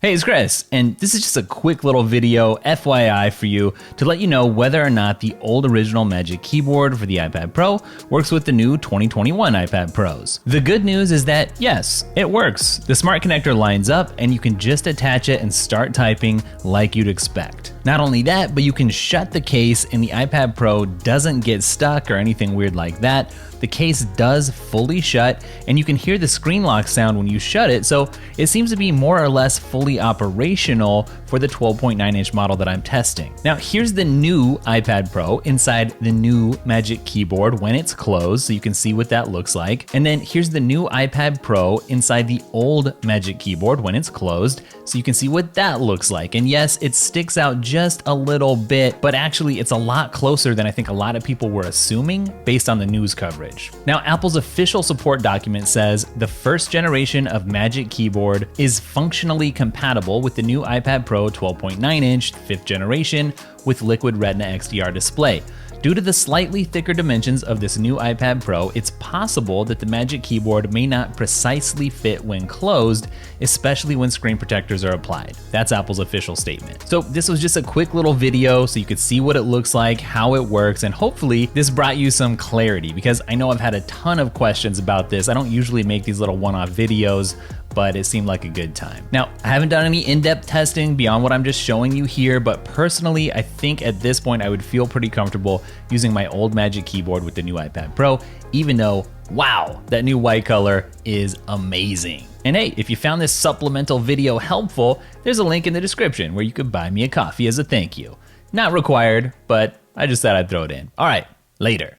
Hey, it's Chris, and this is just a quick little video, FYI, for you to let you know whether or not the old original Magic Keyboard for the iPad Pro works with the new 2021 iPad Pros. The good news is that, yes, it works. The smart connector lines up, and you can just attach it and start typing like you'd expect. Not only that, but you can shut the case and the iPad Pro doesn't get stuck or anything weird like that. The case does fully shut, and you can hear the screen lock sound when you shut it, so it seems to be more or less fully operational for the 12.9-inch model that I'm testing. Now, here's the new iPad Pro inside the new Magic Keyboard when it's closed, so you can see what that looks like. And then here's the new iPad Pro inside the old Magic Keyboard when it's closed, so you can see what that looks like. And yes, it sticks out just a little bit, but actually it's a lot closer than I think a lot of people were assuming based on the news coverage. Now, Apple's official support document says the first generation of Magic Keyboard is functionally compatible with the new iPad Pro 12.9-inch 5th generation with Liquid Retina XDR display. Due to the slightly thicker dimensions of this new iPad Pro, it's possible that the Magic Keyboard may not precisely fit when closed, especially when screen protectors are applied. That's Apple's official statement. So this was just a quick little video so you could see what it looks like, how it works, and hopefully this brought you some clarity, because I know I've had a ton of questions about this. I don't usually make these little one-off videos, but it seemed like a good time. Now, I haven't done any in-depth testing beyond what I'm just showing you here, but personally, I think at this point I would feel pretty comfortable using my old Magic Keyboard with the new iPad Pro, even though, wow, that new white color is amazing. And hey, if you found this supplemental video helpful, there's a link in the description where you could buy me a coffee as a thank you. Not required, but I just thought I'd throw it in. All right, later.